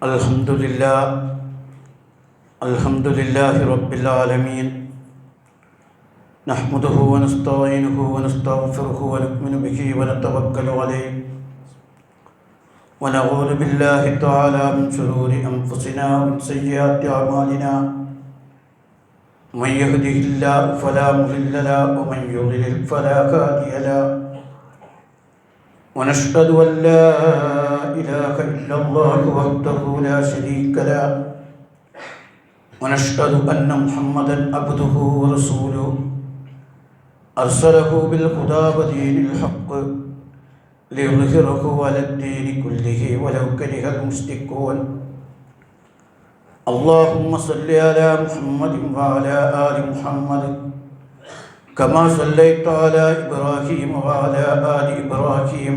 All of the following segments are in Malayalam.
Alhamdulillah Rabbil Alameen. Nahmaduhu wa nasta'inuhu wa nastaghfiruhu wa nu'minu bihi wa natawakkalu alayhi. Wa na'udhu billahi ta'ala min shururi anfusina wa min sayyiati a'malina. Man yahdihillahu fala mudilla lahu wa man yudlil fala hadiya lahu. ونشهد أن لا إله إلا الله وحده لا شريك له ونشهد أن محمدا عبده ورسوله أرسله بالهدى ودين الحق ليظهره على الدين كله ولو كره المشركون. اللهم صل على محمد وعلى آل محمد كما صليت على إبراهيم وعلى آل إبراهيم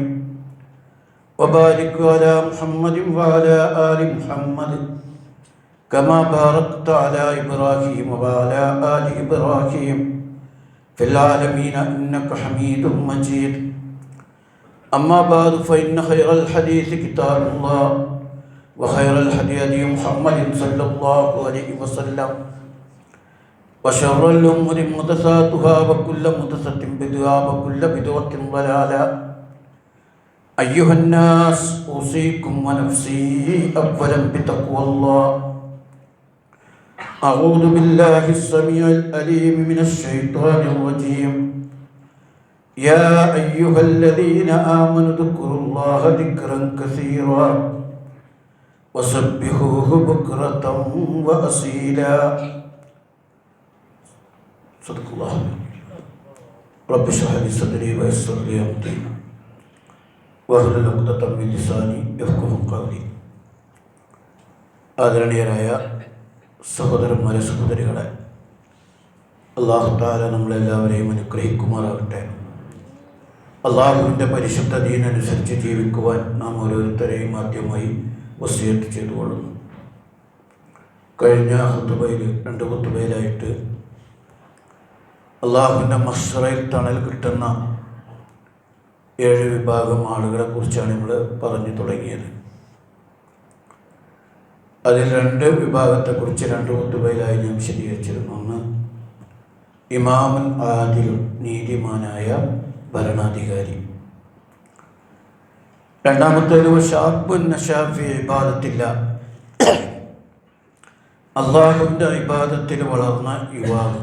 وبارك على محمد وعلى آل محمد كما باركت على إبراهيم وعلى آل إبراهيم في العالمين إنك حميد مجيد. أما بعد فإن خير الحديث كتاب الله وخير الهدي هدي محمد صلى الله عليه وسلم وشر الأمور محدثاتها وكل محدثة بدعة وكل بدعة ضلالة. أيها الناس أوصيكم ونفسي أولا بتقوى الله. أعوذ بالله السميع العليم من الشيطان الرجيم. يا أيها الذين آمنوا اذكروا الله ذكرا كثيرا وسبحوه بكرة وأصيلا. صدق الله. رب اشرح لي صدري ويسر لي أمري واحلل عقدة من لساني يفقهوا قولي. ആദരണീയരായ സഹോദരന്മാരെ, സഹോദരികളെ, അല്ലാഹു തആല നമ്മളെല്ലാവരെയും അനുഗ്രഹിക്കുമാറാകട്ടെ. അല്ലാഹുവിൻ്റെ പരിശുദ്ധ ദീനനുസരിച്ച് ജീവിക്കുവാൻ നാം ഓരോരുത്തരെയും ആദ്യമായി വസിയത്ത് ചെയ്തുകൊള്ളുന്നു. കഴിഞ്ഞ ഖുതുബയിൽ 2 ഖുതുബയിലായിട്ട് അള്ളാഹുവിൻ്റെ മഹ്ശറയിൽ തണൽ കിട്ടുന്ന 7 വിഭാഗം ആളുകളെ കുറിച്ചാണ് നമ്മൾ പറഞ്ഞു തുടങ്ങിയത്. അതിൽ 2 വിഭാഗത്തെക്കുറിച്ച് 2 ഖുതുബയിലായി ഞാൻ വിശദീകരിച്ചിരുന്നു. ഒന്ന്, ഇമാമുൻ ആദിലും, നീതിമാനായ ഭരണാധികാരി. രണ്ടാമത്തേത് ഷാബുൻ നശാ ഫീ ഇബാദത്തില്ലാഹ്, അള്ളാഹുവിൻ്റെ ഇബാദത്തിൽ വളർന്ന യുവാവ്,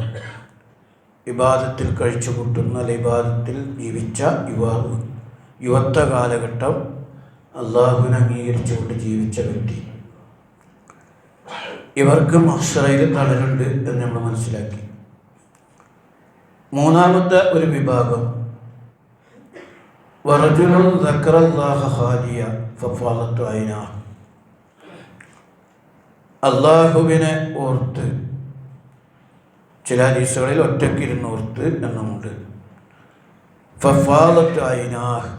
ഇബാദത്തിൽ കഴിച്ചുകൂട്ടുന്ന, ഇബാദത്തിൽ ജീവിച്ച യുവാവ്, യുവത്വ കാലഘട്ടം അള്ളാഹുവിനെ അംഗീകരിച്ചുകൊണ്ട് ജീവിച്ച വ്യക്തി. ഇവർക്ക് മഹ്ശറയിൽ തണലുണ്ട് എന്ന് നമ്മൾ മനസ്സിലാക്കി. മൂന്നാമത്തെ ഒരു വിഭാഗം, വറജുലുൻ ദക്കറല്ലാഹ ഖാലിയ ഫഫാളത്തു ഐനാഹ്, അള്ളാഹുവിനെ ഓർത്ത്, ചില ഹദീസുകളിൽ ഒറ്റയ്ക്കിരുന്ന് ഓർത്ത് എന്നുമുണ്ട്. ഫഫാളത്തു ഐനാഹ്,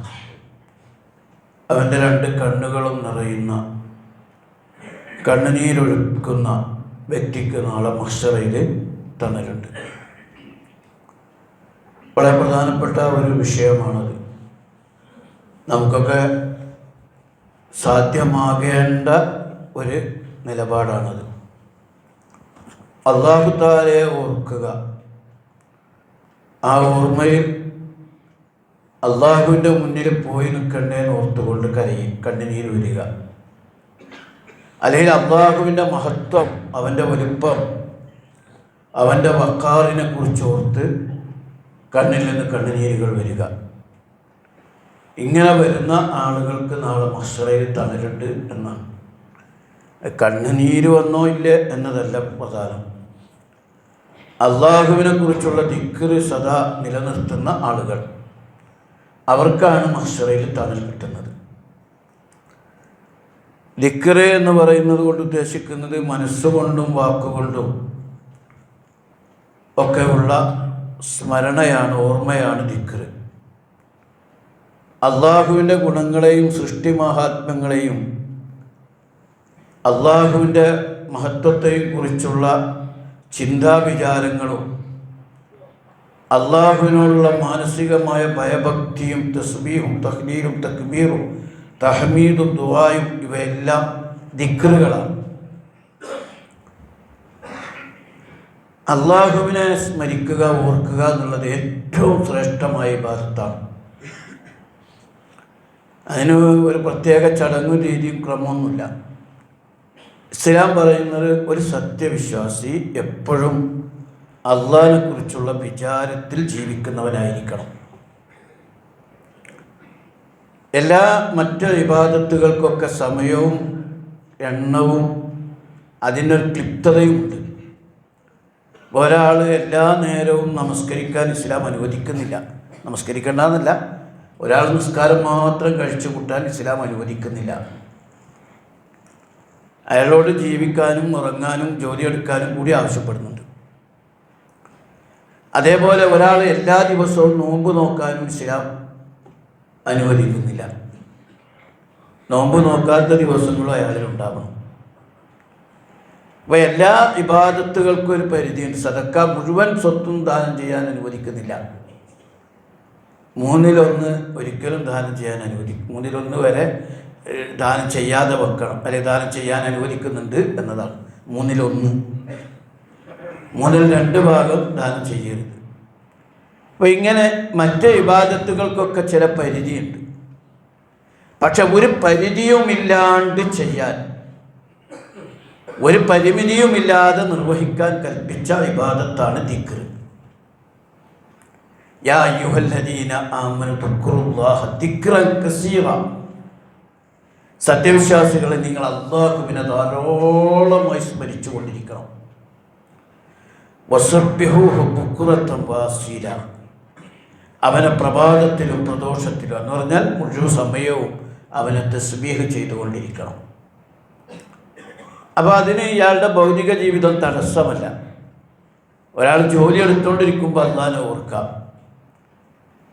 അവൻ്റെ 2 കണ്ണുകളും നിറയുന്ന, കണ്ണുനീരൊഴുക്കുന്ന വ്യക്തിക്ക് നാളെ മഹ്ശറയിൽ തണലുണ്ട്. വളരെ പ്രധാനപ്പെട്ട ഒരു വിഷയമാണത്. നമുക്കൊക്കെ സാധ്യമാകേണ്ട ഒരു നിലപാടാണത്. അല്ലാഹു തആലയെ ഓർക്കുക, ആ ഓർമ്മയിൽ അള്ളാഹുവിൻ്റെ മുന്നിൽ പോയി നിൽക്കണ്ടേന്ന് ഓർത്തുകൊണ്ട് കണ്ണുനീര് വരിക. അല്ലെങ്കിൽ അള്ളാഹുവിൻ്റെ മഹത്വം, അവൻ്റെ വലുപ്പം, അവൻ്റെ വഖാറിനെ കുറിച്ച് ഓർത്ത് കണ്ണിൽ നിന്ന് കണ്ണുനീരുകൾ വരിക. ഇങ്ങനെ വരുന്ന ആളുകൾക്ക് നാളെ മഹ്ശറയിൽ തണലുണ്ട് എന്നാണ്. കണ്ണുനീര് വന്നോ ഇല്ലേ എന്നതല്ല പ്രധാനം. അള്ളാഹുവിനെ കുറിച്ചുള്ള ദിക്റ് സദാ നിലനിർത്തുന്ന ആളുകൾ, അവർക്കാണ് മഹ്ശറയിൽ തണൽ കിട്ടുന്നത്. ദിക്റ് എന്ന് പറയുന്നത് കൊണ്ട് ഉദ്ദേശിക്കുന്നത് മനസ്സുകൊണ്ടും വാക്കുകൊണ്ടും ഒക്കെയുള്ള സ്മരണയാണ്, ഓർമ്മയാണ് ദിക്റ്. അള്ളാഹുവിൻ്റെ ഗുണങ്ങളെയും സൃഷ്ടി മഹാത്മ്യങ്ങളെയും അള്ളാഹുവിൻ്റെ മഹത്വത്തെയും കുറിച്ചുള്ള ചിന്താവിചാരങ്ങളും അള്ളാഹുവിനോടുള്ള മാനസികമായ ഭയഭക്തിയും തസ്ബീഹും തഹ്ലീലും തക്ബീറും തഹ്മീദും ദുആയും ഇവയെല്ലാം ദിക്റുകളാണ്. അള്ളാഹുവിനെ സ്മരിക്കുക, ഓർക്കുക എന്നുള്ളത് ഏറ്റവും ശ്രേഷ്ഠമായ ഇബാദത്താണ്. അതിന് ഒരു പ്രത്യേക ചടങ്ങും രീതിയും ക്രമമൊന്നുമില്ല. ഇസ്ലാം പറയുന്നത് ഒരു സത്യവിശ്വാസി എപ്പോഴും അള്ളാഹിനെ കുറിച്ചുള്ള വിചാരത്തിൽ ജീവിക്കുന്നവനായിരിക്കണം. എല്ലാ മറ്റ് ഇബാദത്തുകൾക്കൊക്കെ സമയവും എണ്ണവും അതിനൊരു ക്ലിപ്തതയുമുണ്ട്. ഒരാൾ എല്ലാ നേരവും നമസ്കരിക്കാൻ ഇസ്ലാം അനുവദിക്കുന്നില്ല. നമസ്കരിക്കേണ്ടെന്നല്ല, ഒരാൾ നിസ്കാരം മാത്രം കഴിച്ചു കൂട്ടാൻ ഇസ്ലാം അനുവദിക്കുന്നില്ല. അയാളോട് ജീവിക്കാനും ഉറങ്ങാനും ജോലിയെടുക്കാനും കൂടി ആവശ്യപ്പെടുന്നുണ്ട്. അതേപോലെ ഒരാൾ എല്ലാ ദിവസവും നോമ്പ് നോക്കാനും ഇസ്ലാം അനുവദിക്കുന്നില്ല. നോമ്പ് നോക്കാത്ത ദിവസങ്ങളും അയാളിലുണ്ടാവണം. അപ്പോൾ എല്ലാ ഇബാദത്തുകൾക്കും ഒരു പരിധിയുണ്ട്. സദക്ക മുഴുവൻ സ്വത്തും ദാനം ചെയ്യാൻ അനുവദിക്കുന്നില്ല. 1/3 ഒരിക്കലും ദാനം ചെയ്യാൻ അനുവദിക്കും. 1/1 വരെ ദാനം ചെയ്യാതെ വെക്കണം, അല്ലെങ്കിൽ ദാനം ചെയ്യാൻ അനുവദിക്കുന്നുണ്ട് എന്നതാണ്. 1/1, 2 ഭാഗം ദാനം ചെയ്യരുത്. അപ്പോൾ ഇങ്ങനെ മറ്റ് ഇബാദത്തുകൾക്കൊക്കെ ചില പരിധിയുണ്ട്. പക്ഷെ ഒരു പരിധിയുമില്ലാണ്ട് ചെയ്യാൻ, ഒരു പരിമിതിയുമില്ലാതെ നിർവഹിക്കാൻ കൽപ്പിച്ച ഇബാദത്താണ് ദിക്ർ. യാ അയ്യുഹല്ലദീന ആമനു ദിക്റുല്ലാഹ ദിക്റൻ കസീറ. സത്യവിശ്വാസികളെ, നിങ്ങൾ അല്ലാഹുവിനെ ധാരാളമായി സ്മരിച്ചു കൊണ്ടിരിക്കണം. വസബ്ബിഹൂഹു ബുക്റതൻ വഅസീല. അവനെ പ്രഭാതത്തിലും പ്രദോഷത്തിലും എന്ന് പറഞ്ഞാൽ മുഴുവൻ സമയവും അവനെ തസ്ബീഹ് ചെയ്തുകൊണ്ടിരിക്കണം. അപ്പോൾ അതിന് ഇയാളുടെ ഭൗതിക ജീവിതം തടസ്സമല്ല. ഒരാൾ ജോലി എടുത്തുകൊണ്ടിരിക്കുമ്പോൾ അള്ളാഹിനെ ഓർക്കാം.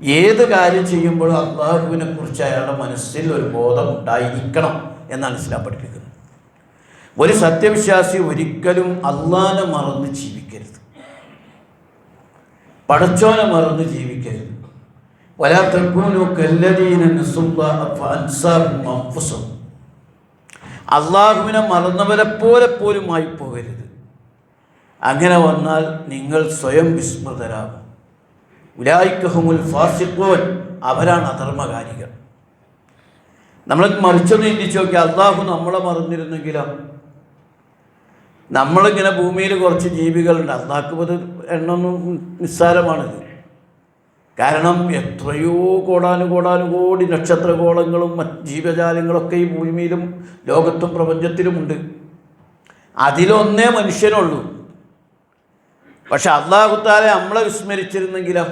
ഏത് കാര്യം ചെയ്യുമ്പോഴും അള്ളാഹുവിനെ കുറിച്ച് അയാളുടെ മനസ്സിൽ ഒരു ബോധം ഉണ്ടായിരിക്കണം എന്നാണ് ഇസ്ലാം പഠിപ്പിക്കുന്നത്. ഒരു സത്യവിശ്വാസി ഒരിക്കലും അള്ളാഹിനെ മറന്ന് ജീവിക്കരുത്, പടച്ചോനെ മറന്ന് ജീവിക്കരുത്. വലാ തകൂനൂ കല്ലദീന നസുല്ലാഹ ഫഅൻസാഹും അൻഫുസഹും. അള്ളാഹുവിനെ മറന്നവരെ പോലെ പോലും ആയിപ്പോകരുത്. അങ്ങനെ വന്നാൽ നിങ്ങൾ സ്വയം വിസ്മൃതരാകും. ഉലൈക ഹുമുൽ ഫാസിഖൂൻ. അവരാണ് അധർമ്മകാരികൾ. നമ്മൾ മറിച്ചൊന്ന് ചിന്തിച്ച് നോക്കിയാൽ, അള്ളാഹു നമ്മളെ മറന്നിരുന്നെങ്കിലോ? നമ്മളിങ്ങനെ ഭൂമിയിൽ കുറച്ച് ജീവികളുണ്ട്, അള്ളാഹ്ക്ക് അത് എണ്ണൊന്നും നിസ്സാരമാണിത്. കാരണം എത്രയോ കോടാനുകോടി നക്ഷത്രഗോളങ്ങളും ജീവജാലങ്ങളൊക്കെ ഈ ഭൂമിയിലും ലോകത്തും പ്രപഞ്ചത്തിലുമുണ്ട്. അതിലൊന്നേ മനുഷ്യനുള്ളൂ. പക്ഷെ അള്ളാഹു തആല നമ്മളെ വിസ്മരിച്ചിരുന്നെങ്കിലോ?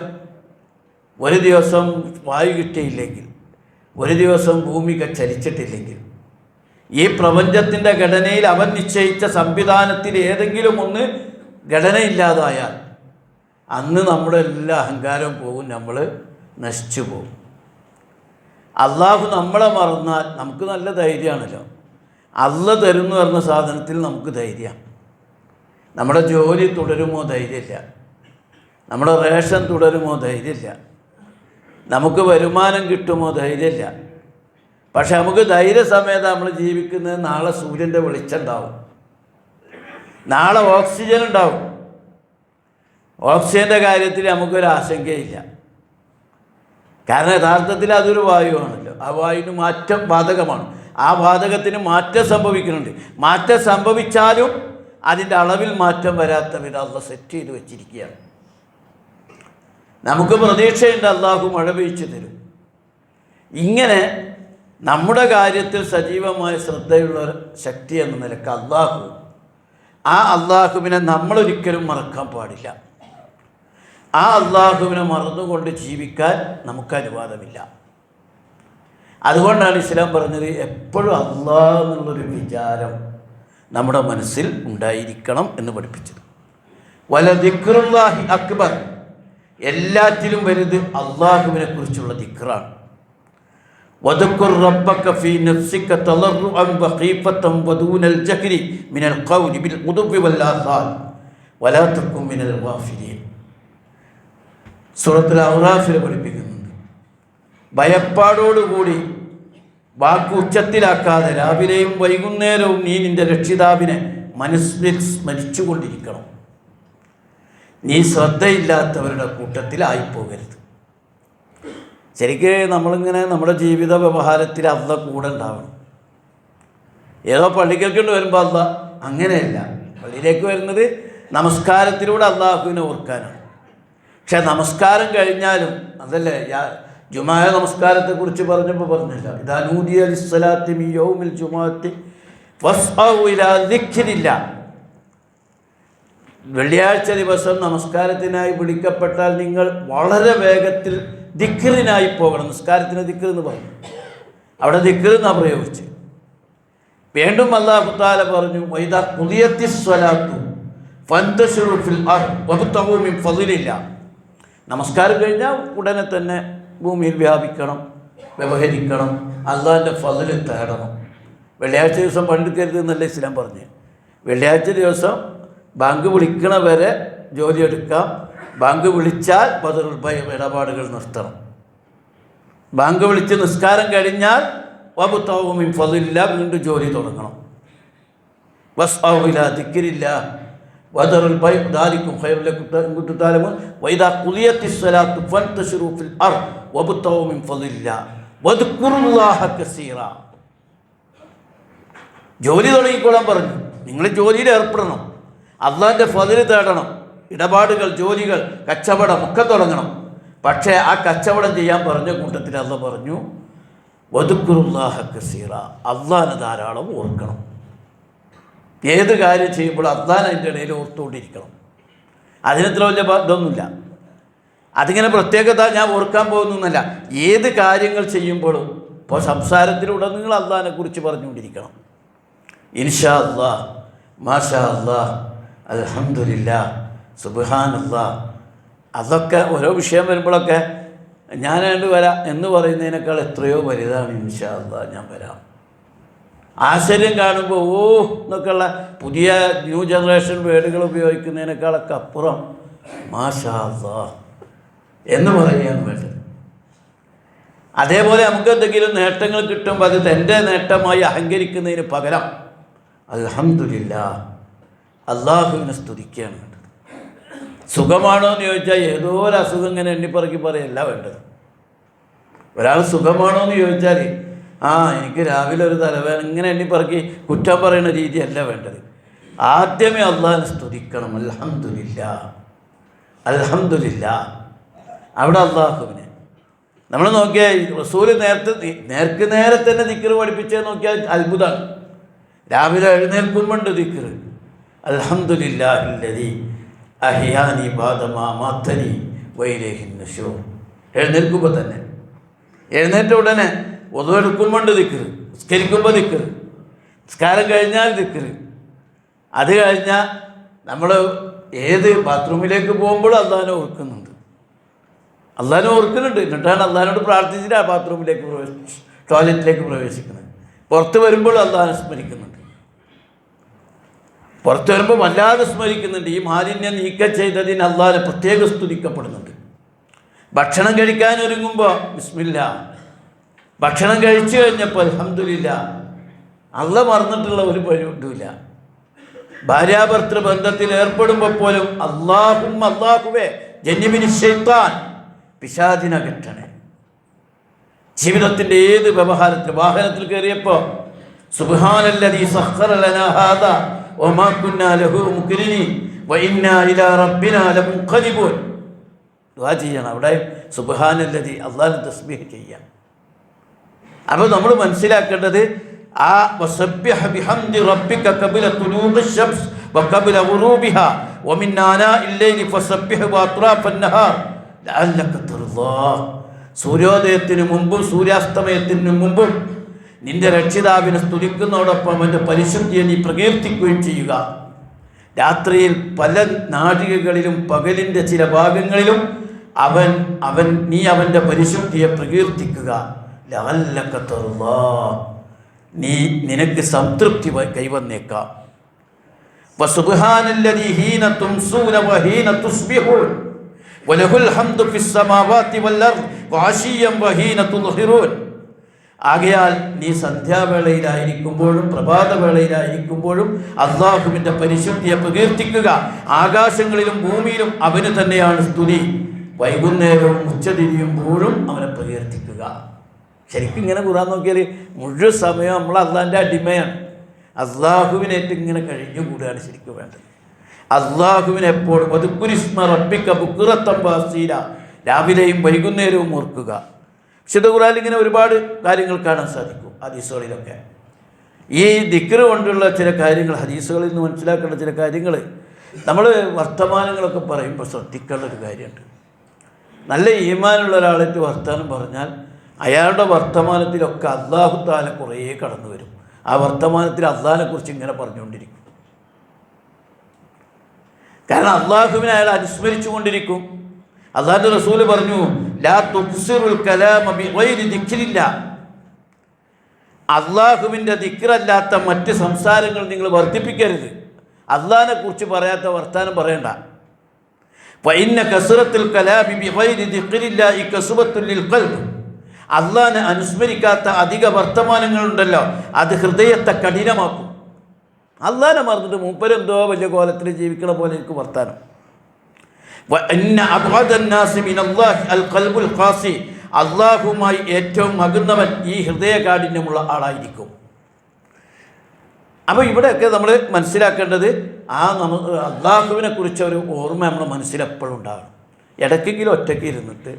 ഒരു ദിവസം വായു കിട്ടിയില്ലെങ്കിൽ, ഒരു ദിവസം ഭൂമി ചലിച്ചിട്ടില്ലെങ്കിൽ, ഈ പ്രപഞ്ചത്തിൻ്റെ ഘടനയിൽ അവൻ നിശ്ചയിച്ച സംവിധാനത്തിൽ ഏതെങ്കിലും ഒന്ന് ഘടനയില്ലാതായാൽ അന്ന് നമ്മുടെ എല്ലാ അഹങ്കാരവും പോകും, നമ്മൾ നശിച്ചു പോകും. അള്ളാഹു നമ്മളെ മറന്നാൽ നമുക്ക് നല്ല ധൈര്യമാണല്ലോ. അള്ളാഹ് തരുന്നു പറഞ്ഞ സാധനത്തിൽ നമുക്ക് ധൈര്യമാണ്. നമ്മുടെ ജോലി തുടരുമോ? ധൈര്യമില്ല. നമ്മുടെ റേഷൻ തുടരുമോ? ധൈര്യമില്ല. നമുക്ക് വരുമാനം കിട്ടുമോ? ധൈര്യമില്ല. പക്ഷെ നമുക്ക് ധൈര്യസമേതം നമ്മൾ ജീവിക്കുന്നത് നാളെ സൂര്യൻ്റെ വെളിച്ചം ഉണ്ടാവും, നാളെ ഓക്സിജൻ ഉണ്ടാവും. ഓക്സിജൻ്റെ കാര്യത്തിൽ നമുക്കൊരു ആശങ്കയില്ല. കാരണം യഥാർത്ഥത്തിൽ അതൊരു വായുവാണല്ലോ. ആ വായുവിന് മാറ്റം ബാധകമാണ്. ആ ബാധകത്തിന് മാറ്റം സംഭവിക്കുന്നുണ്ട്. മാറ്റം സംഭവിച്ചാലും അതിൻ്റെ അളവിൽ മാറ്റം വരാത്ത വിധം അള്ളാഹ് സെറ്റ് ചെയ്ത് വെച്ചിരിക്കുകയാണ്. നമുക്ക് പ്രതീക്ഷയുണ്ട്, അള്ളാഹു മഴ പെയ്ച്ചു തരും. ഇങ്ങനെ നമ്മുടെ കാര്യത്തിൽ സജീവമായ ശ്രദ്ധയുള്ള ശക്തി എന്ന നിലക്ക് അള്ളാഹു, ആ അള്ളാഹുവിനെ നമ്മളൊരിക്കലും മറക്കാൻ പാടില്ല. ആ അള്ളാഹുവിനെ മറന്നുകൊണ്ട് ജീവിക്കാൻ നമുക്ക് അനുവാദമില്ല. അതുകൊണ്ടാണ് ഇസ്ലാം പറഞ്ഞത് എപ്പോഴും അള്ളാഹ് എന്നുള്ളൊരു വിചാരം നമ്മുടെ മനസ്സിൽ ഉണ്ടായിരിക്കണം എന്ന് പഠിപ്പിച്ചത്. വലദിക്റുല്ലാഹി അക്ബർ. എല്ലാറ്റിലും വലുത് അള്ളാഹുവിനെ കുറിച്ചുള്ള ദിക്റാണ്. വദക്കുർ റബ്ബക ഫീ നഫ്സിക തളറുഅൻ വഖീഫതൻ വദൂനൽ ജഹ്രി മിനൽ ഖൗലി ബിൽ ഗുദുവി വൽ ആസാൽ വലാ തകുൻ മിനൽ ഗാഫിലീൻ. സൂറത്തുൽ അറാഫിൽ പഠിപ്പിക്കുന്നുണ്ട്. ഭയപ്പാടോടുകൂടി വാക്ക് ഉച്ചത്തിലാക്കാതെ രാവിലെയും വൈകുന്നേരവും നീ നിൻ്റെ രക്ഷിതാവിനെ മനസ്സിൽ സ്മരിച്ചുകൊണ്ടിരിക്കണം. നീ ശ്രദ്ധയില്ലാത്തവരുടെ കൂട്ടത്തിലായിപ്പോകരുത്. ശരിക്ക് നമ്മളിങ്ങനെ നമ്മുടെ ജീവിത വ്യവഹാരത്തിൽ അള്ളാഹ് കൂടെ ഉണ്ടാവണം. ഏതോ പള്ളിക്കേൾക്കൊണ്ട് വരുമ്പോൾ അള്ളാഹ് അങ്ങനെയല്ല. പള്ളിയിലേക്ക് വരുന്നത് നമസ്കാരത്തിലൂടെ അള്ളാഹുവിനെ ഓർക്കാനാണ്. പക്ഷെ നമസ്കാരം കഴിഞ്ഞാലും അതല്ലേ ജുമാ നമസ്കാരത്തെക്കുറിച്ച് പറഞ്ഞപ്പോൾ പറഞ്ഞില്ല, ഇദാ നൂദിയ ലിസ്സലാത്തി മിൻ യൗമിൽ ജുമുഅത്തി ഫസ്ഔ ഇലാ ദിക്രില്ലാഹ്. വെള്ളിയാഴ്ച ദിവസം നമസ്കാരത്തിനായി വിളിക്കപ്പെട്ടാൽ നിങ്ങൾ വളരെ വേഗത്തിൽ ദിക്റിനായി പോകണം. നിസ്കാരത്തിന് ദിക്ർ എന്ന് പറഞ്ഞു, അവിടെ ദിക്ർ എന്നാണ് പ്രയോഗിച്ച്. വീണ്ടും അല്ലാഹു തആല പറഞ്ഞു, വഇദാ ഖുദിയത്തിസ് സ്വലാത്തു ഫന്തശിറു ഫിൽ അർദ് വബ്തഗൂ മിൻ ഫളില്ലാഹ്. നമസ്കാരം കഴിഞ്ഞാൽ ഉടനെ തന്നെ ഭൂമിയിൽ വ്യാപിക്കണം, വ്യവഹരിക്കണം, അള്ളാഹിൻ്റെ ഫളിൽ തേടണം. വെള്ളിയാഴ്ച ദിവസം പണ്ടെടുക്കരുത് എന്നല്ല ഇസ്ലാം പറഞ്ഞ്. വെള്ളിയാഴ്ച ദിവസം ബാങ്ക് വിളിക്കണ വരെ ജോലിയെടുക്കാം. ബാങ്ക് വിളിച്ചാൽ ബദറുൽ ബൈഅ് ഇടപാടുകൾ നിർത്തണം. ബാങ്ക് വിളിച്ച് നിസ്കാരം കഴിഞ്ഞാൽ വബ്തഗൂ മിൻ ഫളില്ലാഹ് വീണ്ടും ജോലി തുടങ്ങണം. വസ്ഔ ഇലാ ദിക്രില്ലാഹ് വദറുൽ ബൈഅ് ദാലികും ഖൈറുൽ ലക്കും ഇൻ കുൻതും തഅലമൂൻ വഇദാ ഖുദിയത്തിസ് സ്വലാത്തു ഫന്തശിറു ഫിൽ അർദ് വബ്തഗൂ മിൻ ഫളില്ലാഹ് വദ്കുറുല്ലാഹ കസീറാ. ജോലി തുടങ്ങിക്കോളാൻ പറഞ്ഞു. നിങ്ങൾ ജോലിയിൽ ഏർപ്പെടണം, അള്ളാഹിൻ്റെ ഫളിൽ തേടണം. ഇടപാടുകൾ, ജോലികൾ, കച്ചവടം ഒക്കെ തുടങ്ങണം. പക്ഷേ ആ കച്ചവടം ചെയ്യാൻ പറഞ്ഞ കൂട്ടത്തിൽ അള്ളാഹ് പറഞ്ഞു, വദ്കുറുല്ലാഹ കസീറാ, അള്ളാഹിനെ ധാരാളം ഓർക്കണം. ഏത് കാര്യം ചെയ്യുമ്പോൾ അള്ളാഹിനെ അതിൻ്റെ ഇടയിൽ ഓർത്തുകൊണ്ടിരിക്കണം. അതിനത്ര വലിയ ഇതൊന്നുമില്ല. അതിങ്ങനെ പ്രത്യേകത ഞാൻ ഓർക്കാൻ പോകുന്നല്ല. ഏത് കാര്യങ്ങൾ ചെയ്യുമ്പോഴും ഇപ്പോൾ സംസാരത്തിലൂടെ നിങ്ങൾ അള്ളാഹിനെ കുറിച്ച് പറഞ്ഞുകൊണ്ടിരിക്കണം. ഇൻഷാ അല്ലാഹ്, മാഷാ അല്ലാഹ്, അൽഹംദുലില്ലാഹ്, സുബ്ഹാനല്ലാഹ്. അതൊക്കെ ഓരോ വിഷയം വരുമ്പോഴൊക്കെ ഞാനാണ്ട് വരാം എന്ന് പറയുന്നതിനേക്കാൾ എത്രയോ വലുതാണ് ഇൻഷാ അല്ലാഹ്, ഞാൻ വരാം. ആശ്ചര്യം കാണുമ്പോൾ ഓ എന്നൊക്കെയുള്ള പുതിയ ന്യൂ ജനറേഷൻ വേർഡുകൾ ഉപയോഗിക്കുന്നതിനേക്കാളൊക്കെ അപ്പുറം മാഷാ അല്ലാഹ് എന്ന് പറയുകയാണ് വേണ്ടത്. അതേപോലെ നമുക്ക് എന്തെങ്കിലും നേട്ടങ്ങൾ കിട്ടുമ്പോൾ അത് തൻ്റെ നേട്ടമായി അഹങ്കരിക്കുന്നതിന് പകരം അൽഹംദുലില്ലാഹ്, അള്ളാഹുവിനെ സ്തുതിക്കുകയാണ് വേണ്ടത്. സുഖമാണോ എന്ന് ചോദിച്ചാൽ ഏതോ ഒരു അസുഖം ഇങ്ങനെ എണ്ണിപ്പറക്കി പറയല്ല വേണ്ടത്. ഒരാൾ സുഖമാണോ എന്ന് ചോദിച്ചാൽ എനിക്ക് രാവിലെ ഒരു തലവേദന ഇങ്ങനെ എണ്ണിപ്പറക്കി കുറ്റം പറയുന്ന രീതിയല്ല വേണ്ടത്. ആദ്യമേ അള്ളാഹിനെ സ്തുതിക്കണം. അൽഹംദുലില്ലാഹ്, അൽഹംദുലില്ലാഹ്. അവിടെ അള്ളാഹുവിനെ നമ്മൾ നോക്കിയാൽ റസൂൽ നേർക്ക് നേരെ തന്നെ ദിക്ർ പഠിപ്പിച്ചേ നോക്കിയാൽ അത്ഭുതമാണ്. രാവിലെ എഴുന്നേൽക്കുമ്പോണ്ട് ദിക്ർ, അൽഹംദുലില്ലാഹില്ലദീ അഹ്യാനി ബഅദമാ മാതനി വഇലൈഹിൻ നുശൂർ. എഴുന്നേൽക്കുമ്പോൾ തന്നെ, എഴുന്നേറ്റ ഉടനെ ഒതു എടുക്കുമ്പോണ്ട് ദിക്ർ, നിസ്കരിക്കുമ്പോൾ ദിക്ർ, നിസ്കാരം കഴിഞ്ഞാൽ ദിക്ർ. അത് കഴിഞ്ഞാൽ നമ്മൾ ഏത് ബാത്റൂമിലേക്ക് പോകുമ്പോഴും അള്ളാഹിനെ ഓർക്കുന്നുണ്ട്. അള്ളാഹിനെ ഓർക്കുന്നുണ്ട്. എന്നിട്ടാണ് അള്ളാഹിനോട് പ്രാർത്ഥിച്ചിട്ട് ആ ബാത്റൂമിലേക്ക് ടോയ്ലറ്റിലേക്ക് പ്രവേശിക്കുന്നത്. പുറത്ത് വരുമ്പോഴും അള്ളാഹിനെ സ്മരിക്കുന്നുണ്ട്. പുറത്ത് വരുമ്പോൾ വല്ലാതെ സ്മരിക്കുന്നുണ്ട്. ഈ മാലിന്യം നീക്കം ചെയ്തതിന് അള്ളാഹിനെ പ്രത്യേകം സ്തുതിക്കപ്പെടുന്നുണ്ട്. ഭക്ഷണം കഴിക്കാൻ ഒരുങ്ങുമ്പോൾ ബിസ്മില്ലാ, ഭക്ഷണം കഴിച്ചു കഴിഞ്ഞപ്പോൾ അൽഹംദുലില്ലാഹ്. അള്ളാഹ് മറന്നിട്ടുള്ള ഒരു പരിപാടിയില്ല. ഭാര്യാഭർത്തൃ ബന്ധത്തിൽ ഏർപ്പെടുമ്പോൾ പോലും അല്ലാഹുവേ ജന്നിബിനി ശൈത്താൻ, പിശാചിനെ കെട്ടണേ. ജീവിതത്തിൻ്റെ ഏത് വ്യവഹാരത്തിൽ, വാഹനത്തിൽ കയറിയപ്പോൾ സുബ്ഹാനല്ലദീ സഖറ ലനാ ഹാദാ വമാ കുന്നാ ലഹു മുഖ്രിനീൻ വഇന്നാ ഇലാ റബ്ബിനാ ലമുൻഖലിബൂൻ. ദുആ ചെയ്യണം. അവിടെ സുബ്ഹാനല്ലദീ, അല്ലാഹുവിനെ തസ്ബീഹ് ചെയ്യാം. അപ്പോൾ നമ്മൾ മനസ്സിലാക്കേണ്ടത് ആ വസബ്ബിഹ ബിഹംദി റബ്ബിക ഖബല തുലൂഇ ശംസ് വഖബല ഗുറൂബിഹാ വമിൻ ആനാഇൽ ലൈലി ഫസബ്ബിഹ് വഅത്റാഫൻ നഹാർ ലഅല്ലക തർദാ. സൂര്യോദയത്തിന് മുമ്പും സൂര്യാസ്തമയത്തിന് മുമ്പും നിന്റെ രക്ഷിതാവിനെ സ്തുതിക്കുന്നതോടൊപ്പം അവൻ്റെ പരിശുദ്ധിയെ നീ പ്രകീർത്തിക്കുകയും ചെയ്യുക. രാത്രിയിൽ പല നാഴികകളിലും പകലിൻ്റെ ചില ഭാഗങ്ങളിലും നീ അവൻ്റെ പരിശുദ്ധിയെ പ്രകീർത്തിക്കുക. ലഅല്ലക തർദാ, നിനക്ക് സംതൃപ്തി കൈവന്നേക്കാം. വസുബ്ഹാനല്ലദീ ഹീന തുംസൂന വഹീന തുസ്ബിഹൂൻ വലഹുൽ ഹംദു ഫിസ് സമാവാതി വൽ അർദ് വഅശിയ്യൻ വഹീന തുദ്ഹിറൂൻ. ആകയാൽ നീ സന്ധ്യാവേളയിലായിരിക്കുമ്പോഴും പ്രഭാതവേളയിലായിരിക്കുമ്പോഴും അള്ളാഹുവിൻ്റെ പരിശുദ്ധിയെ പ്രകീർത്തിക്കുക. ആകാശങ്ങളിലും ഭൂമിയിലും അവന് തന്നെയാണ് സ്തുതി. വൈകുന്നേരവും ഉച്ചതിരിയുമ്പോഴും അവനെ പ്രകീർത്തിക്കുക. ശരിക്കും ഇങ്ങനെ ഖുർആൻ നോക്കിയാൽ മുഴുവൻ സമയം നമ്മൾ അള്ളാഹിൻ്റെ അടിമയാണ്. അള്ളാഹുവിനായിട്ട് ഇങ്ങനെ കഴിഞ്ഞുകൂടുകയാണ് ശരിക്കും വേണ്ടത്. അള്ളാഹുവിനെ എപ്പോഴും വദ്കുരിസ്മ റബ്ബിക ബുക്റത്തൻ വഅസീല, രാവിലെയും വൈകുന്നേരവും ഓർക്കുക. വിശുദ്ധ ഖുർആനിൽ ഇങ്ങനെ ഒരുപാട് കാര്യങ്ങൾ കാണാൻ സാധിക്കും. ഹദീസുകളിലൊക്കെ ഈ ദിക്ർ കൊണ്ടുള്ള ചില കാര്യങ്ങൾ, ഹദീസുകളിൽ നിന്ന് മനസ്സിലാക്കേണ്ട ചില കാര്യങ്ങൾ നമ്മൾ വർത്തമാനങ്ങളൊക്കെ പറയുമ്പോൾ ശ്രദ്ധിക്കേണ്ട ഒരു കാര്യമുണ്ട്. നല്ല ഈമാനുള്ള ഒരാളായിട്ട് വർത്തമാനം പറഞ്ഞാൽ അയാളുടെ വർത്തമാനത്തിലൊക്കെ അല്ലാഹു തആല കുറേ കടന്നു വരും. ആ വർത്തമാനത്തിൽ അള്ളാഹിനെക്കുറിച്ച് ഇങ്ങനെ പറഞ്ഞുകൊണ്ടിരിക്കും. കാരണം അള്ളാഹുവിനെ അയാൾ അനുസ്മരിച്ചു കൊണ്ടിരിക്കും. അള്ളാഹുവിൻ്റെ റസൂൽ പറഞ്ഞു, ലാ തുക്സിറുൽ കലാമ ബിഗൈരി ദിക്രില്ലാ, അള്ളാഹുവിൻ്റെ ദിക്റല്ലാത്ത മറ്റ് സംസാരങ്ങൾ നിങ്ങൾ വർദ്ധിപ്പിക്കരുത്. അള്ളാഹിനെ കുറിച്ച് പറയാത്ത വർത്താനം പറയണ്ട. ഫഇന്ന കസ്റത്തുൽ കലാമി ബിഗൈരി ദിക്രില്ലാഹി കസ്വത്തുൽ ലിൽ ഖൽബ്, അള്ളാഹിനെ അനുസ്മരിക്കാത്ത അധിക വർത്തമാനങ്ങളുണ്ടല്ലോ അത് ഹൃദയത്തെ കഠിനമാക്കും. അള്ളാഹിനെ മറന്നിട്ട് മൂപ്പരെന്തോ വലിയ കോലത്തിൽ ജീവിക്കണ പോലെ എനിക്ക് വർത്താനം. അള്ളാഹുമായി ഏറ്റവും അകന്നവൻ ഈ ഹൃദയകാഠിന്യമുള്ള ആളായിരിക്കും. അപ്പോൾ ഇവിടെയൊക്കെ നമ്മൾ മനസ്സിലാക്കേണ്ടത് അള്ളാഹുവിനെ കുറിച്ച് ഒരു ഓർമ്മ നമ്മുടെ മനസ്സിലെപ്പോഴും ഉണ്ടാകണം. ഇടയ്ക്കെങ്കിലും ഒറ്റയ്ക്ക് ഇരുന്നിട്ട്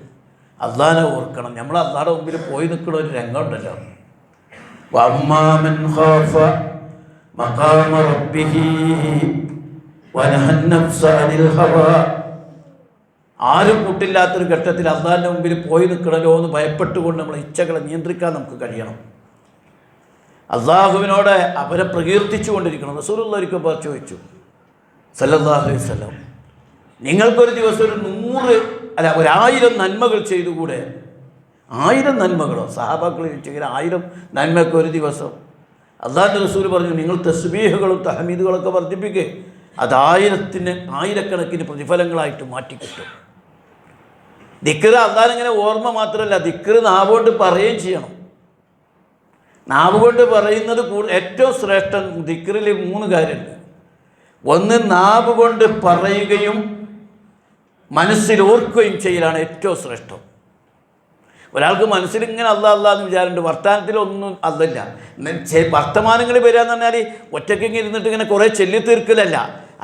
അള്ളാഹിനെ ഓർക്കണം. നമ്മൾ അള്ളാഹുടെ മുമ്പിൽ പോയി നിൽക്കുന്ന ഒരു രംഗം ഉണ്ടല്ലോ, വഅമ്മാമൻ ഖാഫ മഖാമ റബ്ബിഹി വനഹൻ നഫ്സ അനിൽ ഹവാ. ആരും കൂട്ടില്ലാത്തൊരു ഘട്ടത്തിൽ അള്ളാഹിൻ്റെ മുമ്പിൽ പോയി നിൽക്കണമല്ലോ എന്ന് ഭയപ്പെട്ടുകൊണ്ട് നമ്മളെ ഇച്ഛകളെ നിയന്ത്രിക്കാൻ നമുക്ക് കഴിയണം. അള്ളാഹുവിനോട് അവരെ പ്രകീർത്തിച്ചു കൊണ്ടിരിക്കണം. റസൂലുള്ളാഹി ഒരിക്കൽ ചോദിച്ചു സല്ലല്ലാഹു അലൈഹി വസല്ലം, നിങ്ങൾക്കൊരു ദിവസം ഒരു 1000 നന്മകൾ ചെയ്തുകൂടെ? 1000 നന്മകളോ? സഹാബാക്കൾ ചോദിച്ചെങ്കിൽ 1000 നന്മയൊക്കെ ഒരു ദിവസം? അള്ളാഹുവിൻ്റെ റസൂൽ പറഞ്ഞു, നിങ്ങൾ തസ്ബീഹുകളും തഹമീദുകളൊക്കെ വർദ്ധിപ്പിക്കുക, അത് 1000കണക്കിന് പ്രതിഫലങ്ങളായിട്ട് മാറ്റിക്കിട്ടും. ദിക്ർ അള്ളാഹിനെ ഓർമ്മ മാത്രമല്ല, ദിക്ർ നാവുകൊണ്ട് പറയുകയും ചെയ്യണം. നാവ് കൊണ്ട് പറയുന്നത് ഏറ്റവും ശ്രേഷ്ഠം. ദിക്റിൽ 3 കാര്യമുണ്ട്. ഒന്ന്, നാവ് കൊണ്ട് പറയുകയും മനസ്സിൽ ഓർക്കുകയും ചെയ്യലാണ് ഏറ്റവും ശ്രേഷ്ഠം. ഒരാൾക്ക് മനസ്സിലിങ്ങനെ അല്ലാ എന്ന് വിചാരമുണ്ട്, വർത്തമാനത്തിലൊന്നും അതല്ല. വർത്തമാനങ്ങൾ വരിക എന്ന് പറഞ്ഞാൽ ഒറ്റയ്ക്കിങ്ങനെ ഇരുന്നിട്ട് ഇങ്ങനെ കുറേ ചൊല്ലി തീർക്കലല്ല.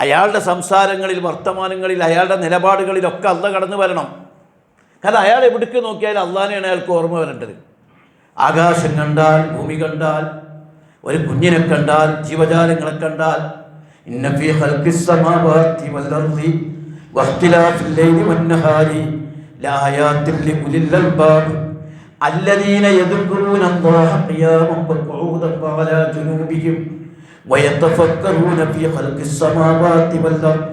അയാളുടെ സംസാരങ്ങളിൽ, വർത്തമാനങ്ങളിൽ, അയാളുടെ നിലപാടുകളിലൊക്കെ അല്ലാഹ് കടന്നു വരണം. കാരണം അയാൾ എവിടേക്ക് നോക്കിയാലും അള്ളാഹിനെയാണ് അയാൾക്ക് ഓർമ്മ വരേണ്ടത്. ആകാശം കണ്ടാൽ, ഭൂമി കണ്ടാൽ, ഒരു കുഞ്ഞിനെ കണ്ടാൽ, ജീവജാലങ്ങളെ കണ്ടാൽ, ഇന്ന ഫീ ഖൽഖിസ് സമാവാതി വൽ അർളി വഖ്തിലാഫിൽ ലൈലി വന്നഹാരി ലആയാതിൻ ലിഉലിൽ അൽബാബ് അല്ലദീന യദ്കുറൂനല്ലാഹ ഖിയാമൻ വഖുഊദൻ വഅലാ ജുനൂബിഹിം വയതഫക്കറൂന ഫീ ഖൽഖിസ് സമാവാതി വൽ അർളി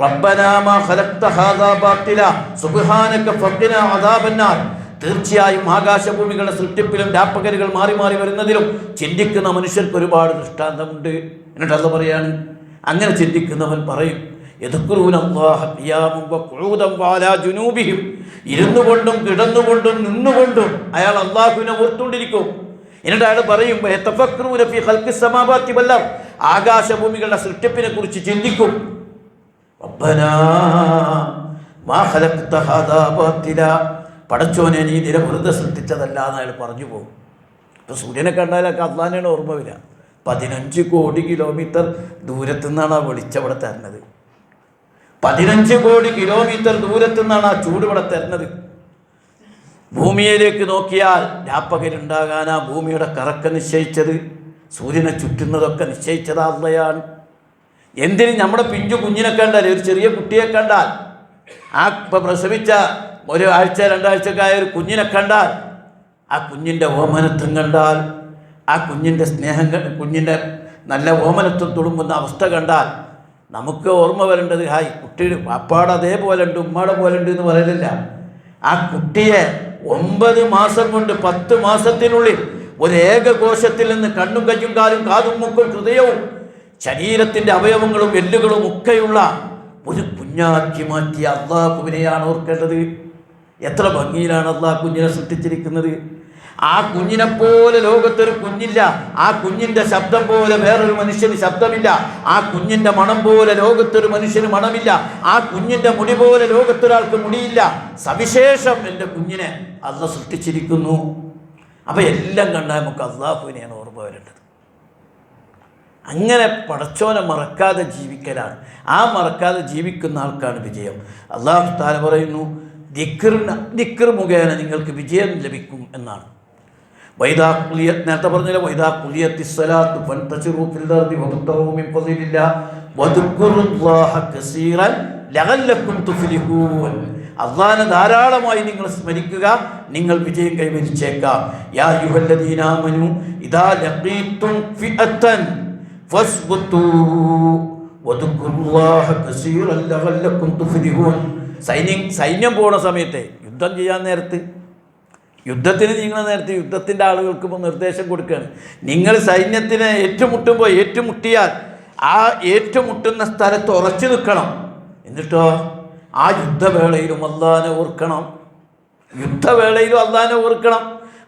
റബ്ബനാ മാ ഖലഖ്ത ഹാദാ ബാത്തില സുബ്ഹാനക ഫഖിനാ അദാബന്നാർ. തീർച്ചയായും ആകാശഭൂമികളുടെ സൃഷ്ടിപ്പിലും രാപ്പകലുകൾ മാറി മാറി വരുന്നതിലും ചിന്തിക്കുന്ന മനുഷ്യർക്ക് ഒരുപാട് ദൃഷ്ടാന്തമുണ്ട്. എന്നിട്ട് അത് പറയാണ്, അങ്ങനെ ചിന്തിക്കുന്നവൻ പറയും, ഇരുന്നുകൊണ്ടും കിടന്നുകൊണ്ടും നിന്നുകൊണ്ടും അയാൾ അള്ളാഹുവിനെ ഓർത്തുകൊണ്ടിരിക്കും. എന്നിട്ട് അയാൾ പറയും, ആകാശഭൂമികളുടെ സൃഷ്ടിപ്പിനെ കുറിച്ച് ചിന്തിക്കും. പടച്ചോനെ, നീ നിരവൃത സൃഷ്ടിച്ചതല്ല എന്ന് അയാൾ പറഞ്ഞു പോകും. ഇപ്പോൾ സൂര്യനെ കണ്ടാലൊക്കെ അള്ളാഹിനെയാണ് ഓർമ്മ വരിക. 15 കോടി കിലോമീറ്റർ ദൂരത്തു നിന്നാണ് ആ വെളിച്ചം ഇവിടെ തരുന്നത്. 15 കോടി കിലോമീറ്റർ ദൂരത്തു നിന്നാണ് ആ ചൂട് ഇവിടെ തരുന്നത്. ഭൂമിയിലേക്ക് നോക്കിയാൽ രാപ്പകലുണ്ടാകാൻ ആ ഭൂമിയുടെ കറക്ക നിശ്ചയിച്ചത്, സൂര്യനെ ചുറ്റുന്നതൊക്കെ നിശ്ചയിച്ചത് അള്ളയാണ്. എന്തിനും നമ്മുടെ പിഞ്ചു കുഞ്ഞിനെ കണ്ടാൽ, ഒരു ചെറിയ കുട്ടിയെ കണ്ടാൽ, ആ ഇപ്പം പ്രസവിച്ച 1 ആഴ്ച 2 ആഴ്ചക്കായ ഒരു കുഞ്ഞിനെ കണ്ടാൽ, ആ കുഞ്ഞിൻ്റെ ഓമനത്വം കണ്ടാൽ, ആ കുഞ്ഞിൻ്റെ സ്നേഹം, കുഞ്ഞിൻ്റെ നല്ല ഓമനത്വം തുളുമ്പുന്ന അവസ്ഥ കണ്ടാൽ നമുക്ക് ഓർമ്മ വരേണ്ടത്, ഹായ് കുട്ടി അപ്പാട് അതേപോലെ ഉണ്ട്, ഉമ്മാടെ പോലെ ഉണ്ട് എന്ന് പറയലില്ല. ആ കുട്ടിയെ 9 മാസം കൊണ്ട് 10 മാസത്തിനുള്ളിൽ ഒരു ഏകകോശത്തിൽ നിന്ന് കണ്ണും കയ്യും കാലും കാതും മുക്കും ഹൃദയവും ശരീരത്തിൻ്റെ അവയവങ്ങളും എല്ലുകളും ഒക്കെയുള്ള ഒരു കുഞ്ഞാക്കി മാറ്റിയ അള്ളാഹുവിനെയാണ് ഓർക്കേണ്ടത്. എത്ര ഭംഗിയിലാണ് അള്ളാഹ് കുഞ്ഞിനെ സൃഷ്ടിച്ചിരിക്കുന്നത്. ആ കുഞ്ഞിനെപ്പോലെ ലോകത്തൊരു കുഞ്ഞില്ല. ആ കുഞ്ഞിൻ്റെ ശബ്ദം പോലെ വേറൊരു മനുഷ്യന് ശബ്ദമില്ല. ആ കുഞ്ഞിൻ്റെ മണം പോലെ ലോകത്തൊരു മനുഷ്യന് മണമില്ല. ആ കുഞ്ഞിൻ്റെ മുടി പോലെ ലോകത്തൊരാൾക്ക് മുടിയില്ല. സവിശേഷം എൻ്റെ കുഞ്ഞിനെ അള്ളാഹ് സൃഷ്ടിച്ചിരിക്കുന്നു. അപ്പം എല്ലാം കണ്ടാൽ നമുക്ക് അള്ളാഹുവിനെയാണ് ഓർമ്മ വരേണ്ടത്. അങ്ങനെ പടച്ചോനെ മറക്കാതെ ജീവിക്കലാണ്. ആ മറക്കാതെ ജീവിക്കുന്ന ആൾക്കാണ് വിജയം. അള്ളാഹു തആല പറയുന്നു, ദിക്ർ മുഖേന നിങ്ങൾക്ക് വിജയം ലഭിക്കും എന്നാണ്. നേരത്തെ പറഞ്ഞില്ല, വൈദാ ഖുലിയത്തിസ് സ്വലാത്തു ഫൻതശിറൂ ഫിൽ അർദി വബ്തഗൂ മിൻ ഫളില്ലാഹ് വദ്കുറുല്ലാഹ കസീറൻ ലഅല്ലക്കും തുഫ്ലിഹൂൻ. അല്ലാഹുവിനെ ധാരാളമായി നിങ്ങൾ സ്മരിക്കുക, നിങ്ങൾ വിജയം കൈവരിച്ചേക്കാം. യാ അയ്യുഹല്ലദീന ആമനൂ ഇദാ ലഖീതും ഫിഅതൻ ഫസ്ബുതൂ വദ്കുറുല്ലാഹ കസീറൻ ലഅല്ലക്കും തുഫ്ലിഹൂൻ. സൈന്യം പോണ സമയത്ത്, യുദ്ധം ചെയ്യാൻ നേരത്ത്, യുദ്ധത്തിന് നീങ്ങുന്ന നേരത്ത് യുദ്ധത്തിൻ്റെ ആളുകൾക്ക് ഇപ്പോൾ നിർദ്ദേശം കൊടുക്കുകയാണ്. നിങ്ങൾ സൈന്യത്തിനെ ഏറ്റുമുട്ടിയാൽ ആ ഏറ്റുമുട്ടുന്ന സ്ഥലത്ത് ഉറച്ചു നിൽക്കണം. എന്നിട്ടോ ആ യുദ്ധവേളയിലും അല്ലാഹുവിനെ ഓർക്കണം.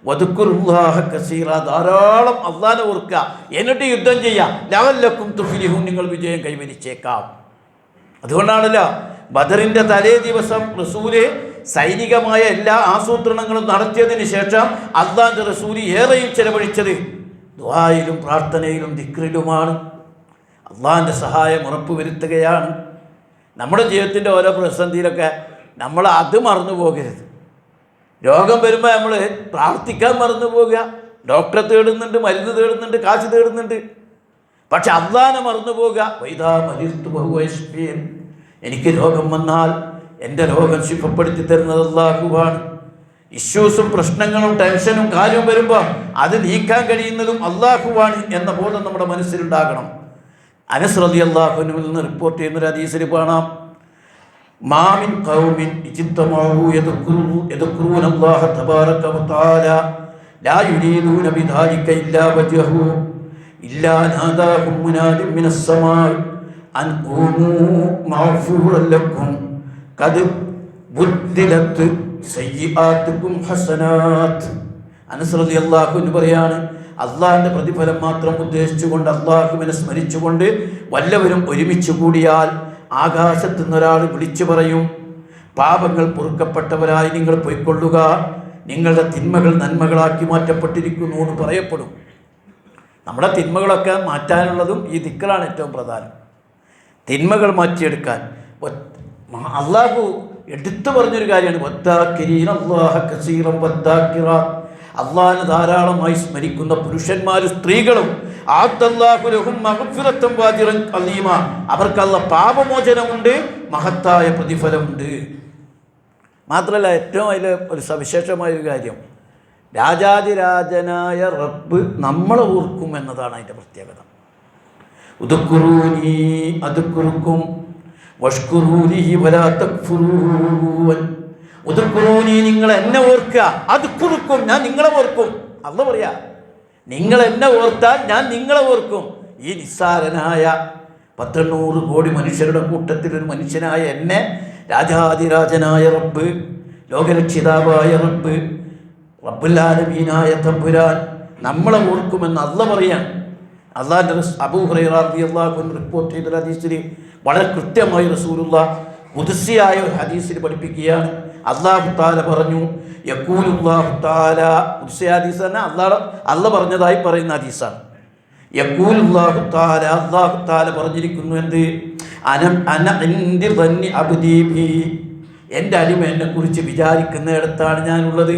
വദ്കുറുല്ലാഹ കസീറ, ധാരാളം അല്ലാഹുവിനെ ഓർക്കുക, എന്നിട്ട് യുദ്ധം ചെയ്യാം. ലഅല്ലക്കും തുഫ്ലിഹൂൻ, നിങ്ങൾ വിജയം കൈവരിച്ചേക്കാം. അതുകൊണ്ടാണല്ലോ ബദറിൻ്റെ തലേ ദിവസം റസൂല് സൈനികമായ എല്ലാ ആസൂത്രണങ്ങളും നടത്തിയതിന് ശേഷം അല്ലാഹുവിൻ്റെ റസൂല് ഏറെയും ചെലവഴിച്ചത് ദുആയിലും പ്രാർത്ഥനയിലും ദിക്റിലുമാണ്. അല്ലാഹുവിൻ്റെ സഹായം ഉറപ്പുവരുത്തുകയാണ്. നമ്മുടെ ജീവിതത്തിൻ്റെ ഓരോ പ്രതിസന്ധിയിലൊക്കെ നമ്മൾ അത് മറന്നു പോകരുത്. രോഗം വരുമ്പോൾ നമ്മൾ പ്രാർത്ഥിക്കാൻ മറന്നു പോകുക. ഡോക്ടറെ തേടുന്നുണ്ട്, മരുന്ന് തേടുന്നുണ്ട്, കാശ് തേടുന്നുണ്ട്, പക്ഷെ അല്ലാഹുവിനെ മറന്നു പോകുക. വൈദാ മരിത്തു ഫഹുവ യശ്ഫീൻ, എനിക്ക് രോഗം വന്നാൽ എൻ്റെ രോഗം ശിഫപ്പെടുത്തി തരുന്നത് അല്ലാഹുവാണ്. ഇഷ്യൂസും പ്രശ്നങ്ങളും ടെൻഷനും കാര്യവും വരുമ്പോൾ അത് നീക്കാൻ കഴിയുന്നതും അല്ലാഹുവാണ് എന്ന ബോധം നമ്മുടെ മനസ്സിലുണ്ടാകണം. അനസ് റളിയല്ലാഹു അൻഹുവിൽ നിന്ന് റിപ്പോർട്ട് ചെയ്യുന്നൊരു ഹദീസിൽ കാണാം, മാമിൻ ഖൗമിൻ ഇജ്തമഉ യദ്കുറൂന അല്ലാഹ തബാറക വതആല ലാ യുരീദൂന ബിദാലിക ഇല്ലാ വജ്ഹഹു ഇല്ലാ നാദാഹും മുനാദിൻ മിനസ് സമാഇ അൻ ഖൂമൂ മഗ്ഫൂറൻ ലക്കും ഖദ് ബുദ്ദിലത് സയ്യിആതുകും ഹസനാത്ത്. അനസ് റളിയല്ലാഹു അൻഹു പറയാണ്, അള്ളാഹിൻ്റെ പ്രതിഫലം മാത്രം ഉദ്ദേശിച്ചുകൊണ്ട്, അള്ളാഹുവിനെ സ്മരിച്ചുകൊണ്ട് വല്ലവരും ഒരുമിച്ച് കൂടിയാൽ ആകാശത്തു നിന്നൊരാൾ വിളിച്ചു പറയും, പാപങ്ങൾ പൊറുക്കപ്പെട്ടവരായി നിങ്ങൾ പൊയ്ക്കൊള്ളുക, നിങ്ങളുടെ തിന്മകൾ നന്മകളാക്കി മാറ്റപ്പെട്ടിരിക്കുന്നു എന്ന് പറയപ്പെടും. നമ്മുടെ തിന്മകളൊക്കെ മാറ്റാനുള്ളതും ഈ ദിക്റാണ് ഏറ്റവും പ്രധാനം. തിന്മകൾ മാറ്റിയെടുക്കാൻ അള്ളാഹു എടുത്തു പറഞ്ഞൊരു കാര്യമാണ്, വദ്ദാക്കിരീന അല്ലാഹ കസീറൻ വദ്ദാക്കിറാത്ത്. അള്ളാഹിനെ ധാരാളമായി സ്മരിക്കുന്ന പുരുഷന്മാരും സ്ത്രീകളും ആഅദ്ദല്ലാഹു ലഹും മഗ്ഫിറത്തൻ വഅജ്റൻ അളീമ, അവർക്ക് അല്ലാഹ് പാപമോചനമുണ്ട്, മഹത്തായ പ്രതിഫലമുണ്ട്. മാത്രമല്ല ഏറ്റവും അതിൽ ഒരു സവിശേഷമായൊരു കാര്യം, രാജാതിരാജനായ റബ്ബ് നമ്മളെ ഓർക്കും എന്നതാണ് അതിൻ്റെ പ്രത്യേകത. ഉദ്കുറൂനി അദ്കുറുക്കും വഷ്കുറൂനി വലാ തക്ഫുറൂൻ. ഉദ്കുറൂനി, നിങ്ങൾ എന്നെ ഓർക്കുക, അദ്കുറുക്കും, ഞാൻ നിങ്ങളെ ഓർക്കും. അല്ലാഹ് പറയാ, നിങ്ങൾ എന്നെ ഓർത്താൽ ഞാൻ നിങ്ങളെ ഓർക്കും. ഈ നിസ്സാരനായ 100 കോടി മനുഷ്യരുടെ കൂട്ടത്തിൽ ഒരു മനുഷ്യനായ എന്നെ രാജാതിരാജനായ റബ്ബ്, ലോകരക്ഷിതാവായ റബ്ബ്, റബ്ബുൽ ആലമീനായ തമ്പുരാൻ നമ്മളെ ഓർക്കുമെന്ന് അല്ലാഹ് പറയാൻ. അല്ലാഹുവിൻ്റെ അബൂ ഹുറൈറ റളിയല്ലാഹു അൻഹു റിപ്പോർട്ട് ചെയ്ത ഹദീസിൽ വളരെ കൃത്യമായി റസൂലുള്ളാഹ് ഖുദ്സിയായ ഒരു ഹദീസിൽ പഠിപ്പിക്കുകയാണ്. അല്ലാഹു തആല പറഞ്ഞു, യഖൂലുല്ലാഹു തആല, ഖുദ്സി ഹദീസ് തന്നെ അല്ലാഹ് പറഞ്ഞതായി പറയുന്ന ഹദീസാണ്. യഖൂലുല്ലാഹു തആല, അല്ലാഹു തആല പറഞ്ഞിരിക്കുന്നു, എന്ത്? അന ഇൻദി ദന്നി അബ്ദി ബി, എൻ്റെ അടിമ എന്നെക്കുറിച്ച് വിചാരിക്കുന്നിടത്താണ് ഞാനുള്ളത്.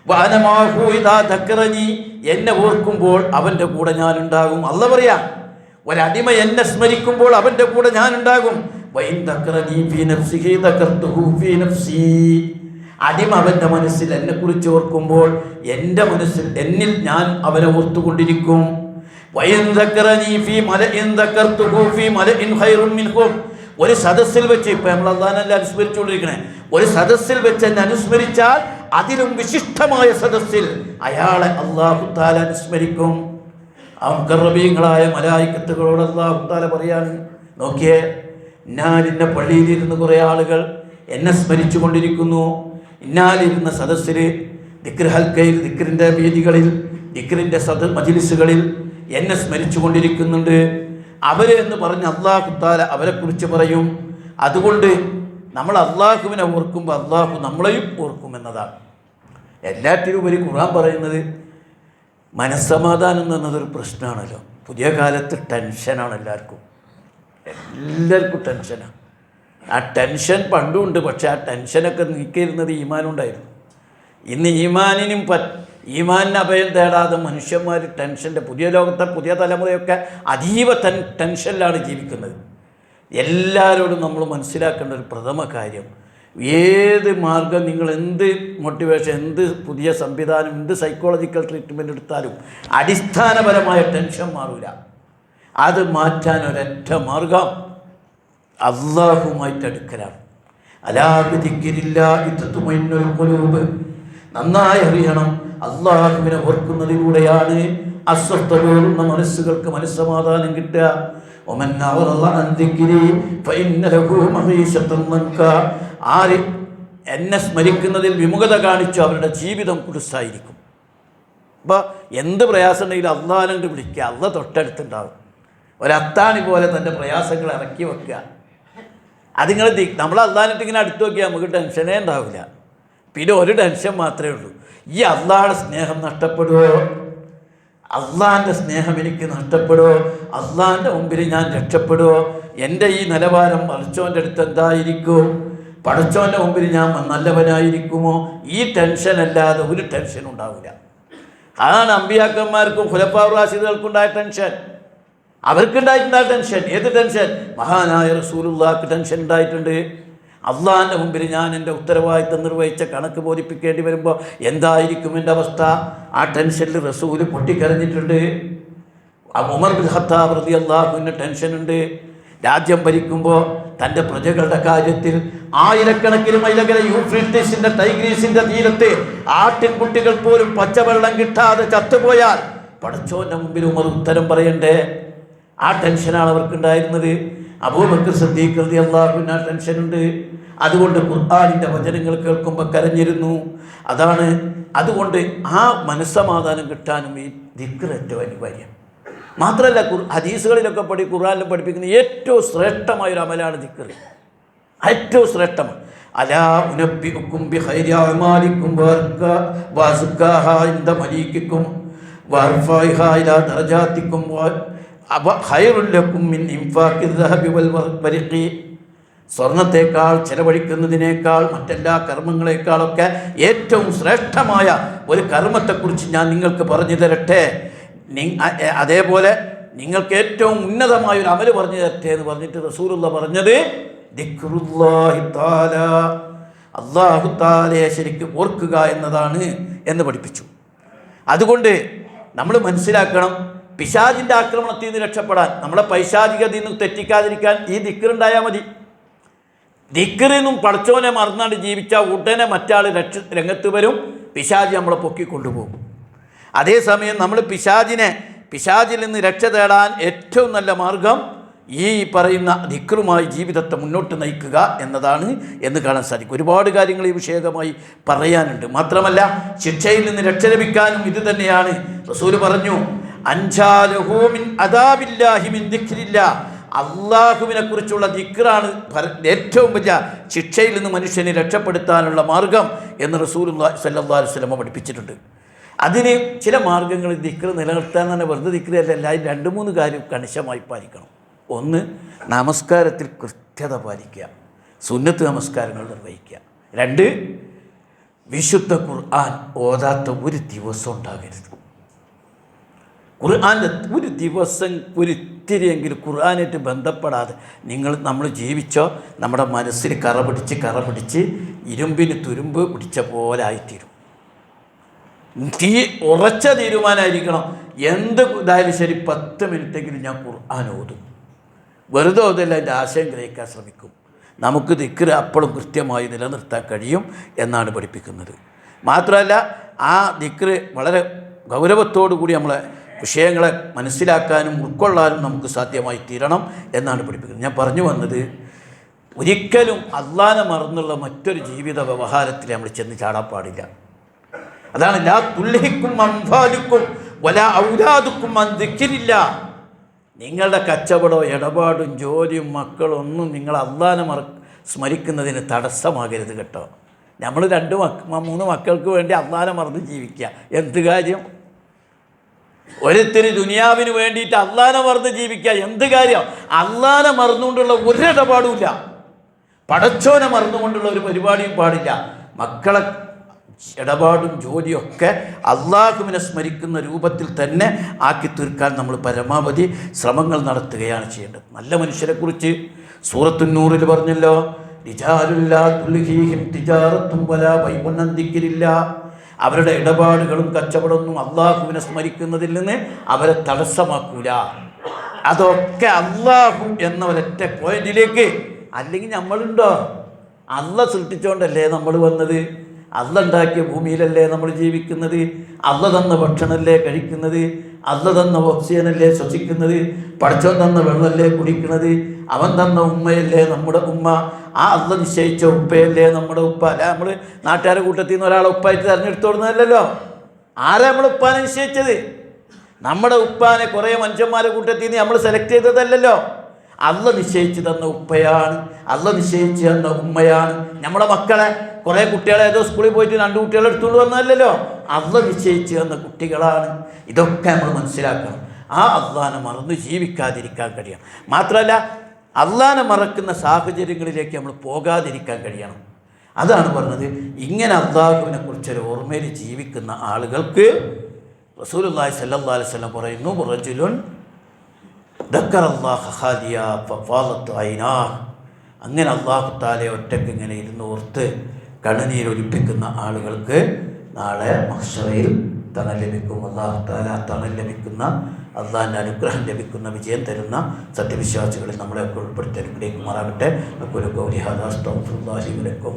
വഅന മാഹു ഇദാ ദക്കറനി, എന്നെ ഓർക്കുമ്പോൾ അവൻ്റെ കൂടെ ഞാനുണ്ടാകും. അല്ലാഹ് പറയാ, ഒരടിമ എന്നെ സ്മരിക്കുമ്പോൾ അവൻ്റെ കൂടെ ഞാനുണ്ടാകും. വഇൻ ദക്കറനി ഫീ നഫ്സിഹി ദക്കർതുഹു ഫീ നഫ്സി, അടിമ അവൻ്റെ മനസ്സിൽ എന്നെക്കുറിച്ച് ഓർക്കുമ്പോൾ എൻ്റെ മനസ്സിൽ എന്നിൽ ഞാൻ അവനെ ഓർത്തുകൊണ്ടിരിക്കും. വഇൻ ദക്കറനി ഫീ മലഇൻ ദക്കർതുഹു ഫീ മലഇൻ ഖൈറുൻ മിൻഹും, ഒരു സദസ്സിൽ വെച്ച്, ഇപ്പം നമ്മൾ അല്ലാഹുവിനെ അനുസ്മരിച്ചുകൊണ്ടിരിക്കണേ, ഒരു സദസ്സിൽ വെച്ച് എന്നെ അനുസ്മരിച്ചാൽ അതിലും വിശിഷ്ടമായ സദസ്സിൽ അയാളെ അല്ലാഹു തആല അനുസ്മരിക്കും. ആ മുഖറബീങ്ങളായ മലായിക്കത്തുകളോട് അല്ലാഹു തആല പറയാണ്, നോക്കിയേ, ഇന്നാലിന്ന പള്ളിയിലിരുന്ന് കുറേ ആളുകൾ എന്നെ സ്മരിച്ചു കൊണ്ടിരിക്കുന്നു, ഇന്നാലിരുന്ന സദസ്സിൽ ദിക്ർ ഹൽക്കയിൽ, ദിക്റിൻ്റെ വേദികളിൽ, ദിക്റിൻ്റെ മജ്‌ലിസുകളിൽ എന്നെ സ്മരിച്ചു കൊണ്ടിരിക്കുന്നുണ്ട്. അവർ എന്ന് പറഞ്ഞ് അല്ലാഹു തആല അവരെക്കുറിച്ച് പറയും. അതുകൊണ്ട് നമ്മൾ അള്ളാഹുവിനെ ഓർക്കുമ്പോൾ അള്ളാഹു നമ്മളെയും ഓർക്കുമെന്നതാണ്. എല്ലാറ്റിലും ഉപരി ഖുർആൻ പറയുന്നത് മനസ്സമാധാനം എന്ന് പറഞ്ഞതൊരു പ്രശ്നമാണല്ലോ. പുതിയ കാലത്ത് ടെൻഷനാണ് എല്ലാവർക്കും ടെൻഷനാണ്. ആ ടെൻഷൻ പണ്ടുമുണ്ട്, പക്ഷെ ആ ടെൻഷനൊക്കെ നീക്കിയിരുന്നത് ഈമാനുണ്ടായിരുന്നു. ഇന്ന് ഈമാനിന് അഭയം തേടാതെ മനുഷ്യന്മാർ ടെൻഷൻ്റെ, പുതിയ ലോകത്തെ പുതിയ തലമുറയൊക്കെ അതീവ ടെൻഷനിലാണ് ജീവിക്കുന്നത്. എല്ലാവരോടും നമ്മൾ മനസ്സിലാക്കേണ്ട ഒരു പ്രഥമ കാര്യം, ഏത് മാർഗം, നിങ്ങൾ എന്ത് മോട്ടിവേഷൻ, എന്ത് പുതിയ സംവിധാനം, എന്ത് സൈക്കോളജിക്കൽ ട്രീറ്റ്മെൻറ്റ് എടുത്താലും അടിസ്ഥാനപരമായ ടെൻഷൻ മാറില്ല. അത് മാറ്റാൻ ഒരൊറ്റ മാർഗം അള്ളാഹുമായിട്ട് അടുക്കലാണ്. അലാ ബിദിക്രില്ലാഹി തത്മഇന്നുൽ ഖുലൂബ്. നന്നായി അറിയണം, അള്ളാഹുവിനെ ഓർക്കുന്നതിലൂടെയാണ് അസ്വസ്ഥതയുള്ള മനസ്സുകൾക്ക് മനസ്സമാധാനം കിട്ടുക. വമൻ അഅറള അൻ ദിക്രി ഫഇന്ന ലഹു മഈശത്തൻ ദൻകാ. ആര് എന്നെ സ്മരിക്കുന്നതിൽ വിമുഖത കാണിച്ചു അവരുടെ ജീവിതം കുടുസായിരിക്കും. അപ്പോൾ എന്ത് പ്രയാസം ഉണ്ടെങ്കിലും അള്ളാഹിനെ വിളിക്കുക, അള്ളാഹ് തൊട്ടടുത്തുണ്ടാവും. ഒരത്താണി പോലെ തൻ്റെ പ്രയാസങ്ങൾ ഇറക്കി വെക്കുക. അതിങ്ങൾ നമ്മൾ അള്ളാഹിനിട്ട് ഇങ്ങനെ അടുത്ത് നോക്കിയാൽ നമുക്ക് ടെൻഷനേ ഉണ്ടാവില്ല. പിന്നെ ഒരു ടെൻഷൻ മാത്രമേ ഉള്ളൂ, ഈ അള്ളാഹുടെ സ്നേഹം നഷ്ടപ്പെടുമോ, അള്ളാഹിൻ്റെ സ്നേഹം എനിക്ക് നഷ്ടപ്പെടുമോ, അള്ളാഹിൻ്റെ മുമ്പിൽ ഞാൻ രക്ഷപ്പെടുമോ, എൻ്റെ ഈ നിലവാരം പടച്ചോൻ്റെ അടുത്ത് എന്തായിരിക്കും, പടച്ചോൻ്റെ മുമ്പിൽ ഞാൻ നല്ലവനായിരിക്കുമോ? ഈ ടെൻഷനല്ലാതെ ഒരു ടെൻഷൻ ഉണ്ടാവില്ല. അതാണ് അമ്പിയാക്കന്മാർക്കും ഖുലഫാഉർ റാഷിദുകൾക്കുണ്ടായ ടെൻഷൻ. അവർക്കുണ്ടായിട്ടുണ്ടായ ടെൻഷൻ. ഏത് ടെൻഷൻ? മഹാനായ റസൂലുള്ളാഹിക്ക് ടെൻഷൻ ഉണ്ടായിട്ടുണ്ട്. അള്ളാഹിൻ്റെ മുമ്പിൽ ഞാൻ എൻ്റെ ഉത്തരവാദിത്തം നിർവഹിച്ച കണക്ക് ബോധിപ്പിക്കേണ്ടി വരുമ്പോൾ എന്തായിരിക്കും എൻ്റെ അവസ്ഥ? ആ ടെൻഷനിൽ റസൂൽ പൊട്ടിക്കരഞ്ഞിട്ടുണ്ട്. ഉമർ ബിൻ ഖത്താബ് റളിയല്ലാഹു അൻഹു ടെൻഷനുണ്ട്. രാജ്യം ഭരിക്കുമ്പോൾ തൻ്റെ പ്രജകളുടെ കാര്യത്തിൽ ആയിരക്കണക്കിന് മൈലകലെ യൂഫ്രട്ടീസിൻ്റെ ടൈഗ്രീസിൻ്റെ തീരത്ത് ആട്ടിൻകുട്ടികൾ പോലും പച്ചവെള്ളം കിട്ടാതെ ചത്തുപോയാൽ പടച്ചോൻ്റെ മുമ്പിൽ ഉമർ ഉത്തരം പറയണ്ടേ? ആ ടെൻഷനാണ് അവർക്കുണ്ടായിരുന്നത്. അബൂബക്കർ സിദ്ദീഖ് റളിയല്ലാഹു അൻഹു ആ ടെൻഷനുണ്ട്. അതുകൊണ്ട് ഖുർആനിൻ്റെ വചനങ്ങൾ കേൾക്കുമ്പോൾ കരഞ്ഞിരുന്നു. അതുകൊണ്ട് ആ മനസ്സമാധാനം കിട്ടാനും ഈ ദിക്ർ ഏറ്റവും അനിവാര്യം. മാത്രമല്ല ഹദീസുകളിലൊക്കെ ഖുർആനിൽ പഠിപ്പിക്കുന്ന ഏറ്റവും ശ്രേഷ്ഠമായൊരു അമലാണ് ദിക്ർ. ഏറ്റവും ശ്രേഷ്ഠമാണ്. അലാ ഉനബ്ബിഉക്കും ബിഖൈരി അഅമാലിക്കും വഅസ്കാഹാ ഇൻദ മലീകിക്കും വഅർഫാഇഹാ ഇലാ ദറജാതിക്കും ഖൈറുൽ ലക്കും മിൻ ഇൻഫാഖിൽ ദഹബി വൽ വരിഖി. സ്വർണത്തേക്കാൾ ചെലവഴിക്കുന്നതിനേക്കാൾ മറ്റെല്ലാ കർമ്മങ്ങളെക്കാളൊക്കെ ഏറ്റവും ശ്രേഷ്ഠമായ ഒരു കർമ്മത്തെക്കുറിച്ച് ഞാൻ നിങ്ങൾക്ക് പറഞ്ഞു തരട്ടെ. അതേപോലെ നിങ്ങൾക്ക് ഏറ്റവും ഉന്നതമായൊരു അമല് പറഞ്ഞു തരട്ടെ എന്ന് പറഞ്ഞിട്ട് റസൂലുള്ളാഹി പറഞ്ഞത് ദിക്റുല്ലാഹി തആല, അല്ലാഹു തആലയെ ശരിക്കും ഓർക്കുക എന്നതാണ് എന്ന് പഠിപ്പിച്ചു. അതുകൊണ്ട് നമ്മൾ മനസ്സിലാക്കണം, പിശാചിൻ്റെ ആക്രമണത്തിൽ നിന്ന് രക്ഷപ്പെടാൻ, നമ്മളെ പൈശാചികതയിൽ നിന്ന് തെറ്റിക്കാതിരിക്കാൻ ഈ ദിക്റുണ്ടായാൽ മതി. ദിക്റിനും പടച്ചോനെ മറന്നാണ്ട് ജീവിച്ചാൽ ഉടനെ മറ്റാൾ രംഗത്ത് വരും, പിശാചി നമ്മളെ പൊക്കിക്കൊണ്ടുപോകും. അതേസമയം നമ്മൾ പിശാചിൽ നിന്ന് രക്ഷ തേടാൻ ഏറ്റവും നല്ല മാർഗം ഈ പറയുന്ന ദിക്റുമായി ജീവിതത്തെ മുന്നോട്ട് നയിക്കുക എന്നതാണ് എന്ന് കാണാൻ സാധിക്കും. ഒരുപാട് കാര്യങ്ങൾ ഈ വിഷയകമായി പറയാനുണ്ട്. മാത്രമല്ല ശിക്ഷയിൽ നിന്ന് രക്ഷ ലഭിക്കാനും ഇത് തന്നെയാണ്. റസൂൽ പറഞ്ഞു, അൻജാലഹു മിൻ അദാബില്ലാഹി മിൻ ദിക്രില്ലാഹ്. അള്ളാഹുവിനെ കുറിച്ചുള്ള ദിക്റാണ് ഏറ്റവും വലിയ ശിക്ഷയിൽ നിന്ന് മനുഷ്യനെ രക്ഷപ്പെടുത്താനുള്ള മാർഗം എന്ന് റസൂലുള്ളാഹി സ്വല്ലല്ലാഹു അലൈഹി വസല്ലം പഠിപ്പിച്ചിട്ടുണ്ട്. അതിന് ചില മാർഗ്ഗങ്ങൾ ദിക്ർ നിലനിർത്താൻ തന്നെ വെറുതെ ദിക്റല്ല, എല്ലാവരും 2-3 കാര്യം കണിശമായി പാലിക്കണം. ഒന്ന്, നമസ്കാരത്തിൽ കൃത്യത പാലിക്കുക, സുന്നത്ത് നമസ്കാരങ്ങൾ നിർവഹിക്കുക. 2, വിശുദ്ധ ഖുർആൻ ഓതാത്ത ഒരു ദിവസം ഉണ്ടാകരുത്. ഖുർആൻ്റെ ഒരു ദിവസം ഒരിത്തിരിയെങ്കിലും ഖുർആനായിട്ട് ബന്ധപ്പെടാതെ നമ്മൾ ജീവിച്ചോ, നമ്മുടെ മനസ്സിൽ കറ പിടിച്ച് ഇരുമ്പിന് തുരുമ്പ് പിടിച്ച പോലെ ആയിത്തീരും. ഉറച്ച തീരുമാനമായിരിക്കണം. എന്ത് ഇതായാലും ശരി 10 മിനിറ്റെങ്കിലും ഞാൻ ഖുർആൻ ഓതും. വെറുതെ ഓതല്ല, അതിൻ്റെ ആശയം ഗ്രഹിക്കാൻ ശ്രമിക്കും. നമുക്ക് ദിക്ർ അപ്പോഴും കൃത്യമായി നിലനിർത്താൻ കഴിയും എന്നാണ് പഠിപ്പിക്കുന്നത്. മാത്രമല്ല ആ ദിക്ർ വളരെ ഗൗരവത്തോടു കൂടി നമ്മളെ വിഷയങ്ങളെ മനസ്സിലാക്കാനും ഉൾക്കൊള്ളാനും നമുക്ക് സാധ്യമായി തീരണം എന്നാണ് പഠിപ്പിക്കുന്നത്. ഞാൻ പറഞ്ഞു വന്നത്, ഒരിക്കലും അള്ളാനെ മറന്നുള്ള മറ്റൊരു ജീവിത വ്യവഹാരത്തിൽ നമ്മൾ ചെന്ന് ചാടാൻ പാടില്ല. അതാണ് ലാ തുൽഹിക്കും അംവാലുക്കും വലാ ഔലാദുക്കും അൻ ദിക്രില്ലാ. നിങ്ങളുടെ കച്ചവടവും ഇടപാടും ജോലിയും മക്കളും ഒന്നും നിങ്ങൾ അല്ലാഹനെ സ്മരിക്കുന്നതിന് തടസ്സമാകരുത് കേട്ടോ. നമ്മൾ 2-3 മക്കൾക്ക് വേണ്ടി അല്ലാഹനെ മറന്ന് ജീവിക്കുക, എന്ത് കാര്യം? ഒരുത്തിന് ദുനിയാവിന് വേണ്ടിയിട്ട് അല്ലാഹനെ മറന്ന് ജീവിക്കുക, എന്ത് കാര്യം? അല്ലാഹനെ മറന്നുകൊണ്ടുള്ള ഒരു ഇടപാടുമില്ല, പടച്ചോനെ മറന്നുകൊണ്ടുള്ള ഒരു പരിപാടിയും പാടില്ല. മക്കളെ ഇടപാടും ജോലിയൊക്കെ അള്ളാഹുവിനെ സ്മരിക്കുന്ന രൂപത്തിൽ തന്നെ ആക്കി തീർക്കാൻ നമ്മൾ പരമാവധി ശ്രമങ്ങൾ നടത്തുകയാണ് ചെയ്യേണ്ടത്. നല്ല മനുഷ്യരെക്കുറിച്ച് സൂറത്തുൻ നൂറിൽ പറഞ്ഞല്ലോ, റിജാലുല്ലാ തുൽഹീഹിം തിജാറത്തും വലാ ബൈഉൻ അൻ ദിക്രില്ലാ. അവരുടെ ഇടപാടുകളും കച്ചവടമൊന്നും അള്ളാഹുവിനെ സ്മരിക്കുന്നതിൽ നിന്ന് അവരെ തടസ്സമാക്കൂല. അതൊക്കെ അള്ളാഹു എന്ന ഒരൊറ്റ പോയിന്റിലേക്ക്. അല്ലെങ്കിൽ നമ്മളുണ്ടോ? അള്ളാഹ് സൃഷ്ടിച്ചുകൊണ്ടല്ലേ നമ്മൾ വന്നത്, അള്ളാഹ് ഉണ്ടാക്കിയ ഭൂമിയിലല്ലേ നമ്മൾ ജീവിക്കുന്നത്, അള്ളാഹ് തന്ന ഭക്ഷണമല്ലേ കഴിക്കുന്നത്, അള്ളാഹ് തന്ന ഓക്സിജനല്ലേ ശ്വസിക്കുന്നത്, പടച്ചോൻ തന്ന വെള്ളമല്ലേ കുടിക്കുന്നത്, അവൻ തന്ന ഉമ്മയല്ലേ നമ്മുടെ ഉമ്മ, ആ അള്ളാഹ് നിശ്ചയിച്ച ഉപ്പയല്ലേ നമ്മുടെ ഉപ്പ. അല്ല നമ്മൾ നാട്ടുകാരുടെ കൂട്ടത്തിൽ നിന്ന് ഒരാളെ ഉപ്പായിട്ട് തിരഞ്ഞെടുത്തോടുന്നതല്ലോ. ആരാ നമ്മുടെ ഉപ്പാനെ നിശ്ചയിച്ചത്? നമ്മുടെ ഉപ്പാനെ കുറേ മനുഷ്യന്മാരെ കൂട്ടത്തിൽ നിന്ന് നമ്മൾ സെലക്ട് ചെയ്തതല്ലല്ലോ. അള്ളാഹ് നിശ്ചയിച്ച് തന്ന ഉപ്പയാണ്, അള്ളാഹ് നിശ്ചയിച്ച് തന്ന ഉമ്മയാണ്. നമ്മുടെ മക്കളെ കുറേ കുട്ടികളെ ഏതോ സ്കൂളിൽ പോയിട്ട് 2 കുട്ടികളെ എടുത്തുകൊണ്ട് വന്നതല്ലല്ലോ, അള്ളാഹ് നിശ്ചയിച്ച് തന്ന കുട്ടികളാണ്. ഇതൊക്കെ നമ്മൾ മനസ്സിലാക്കണം. ആ അള്ളാഹനെ മറന്ന് ജീവിക്കാതിരിക്കാൻ കഴിയണം. മാത്രമല്ല അള്ളാഹനെ മറക്കുന്ന സാഹചര്യങ്ങളിലേക്ക് നമ്മൾ പോകാതിരിക്കാൻ കഴിയണം. അതാണ് പറഞ്ഞത്. ഇങ്ങനെ അള്ളാഹുവിനെ കുറിച്ചൊരു ഓർമ്മയിൽ ജീവിക്കുന്ന ആളുകൾക്ക് റസൂലുള്ളാഹി സ്വല്ലല്ലാഹു അലൈഹി വസല്ലം പറയുന്നു, റജുലുൻ ദക്കറല്ലാഹ ഖാലിയാ ഫഫാളത് ഐനാഹ്. അങ്ങനെ അല്ലാഹു തആലയെ ഒറ്റയ്ക്ക് ഇങ്ങനെ ഇരുന്ന് ഓർത്ത് കണ്ണുനീരൊലിപ്പിക്കുന്ന ആളുകൾക്ക് നാളെ മഹ്ശറയിൽ തണൽ ലഭിക്കും. അല്ലാഹു തആല തണൽ ലഭിക്കുന്ന, അള്ളാഹിൻ്റെ അനുഗ്രഹം ലഭിക്കുന്ന, വിജയം തരുന്ന സത്യവിശ്വാസികളിൽ നമ്മളെയൊക്കെ ഉൾപ്പെടുത്തി അനുഗ്രഹിക്കുമാറാകട്ടെ. അഖൂലു ഖൗലി ഹാദാ അസ്തഗ്ഫിറുല്ലാഹി ലി വലക്കും.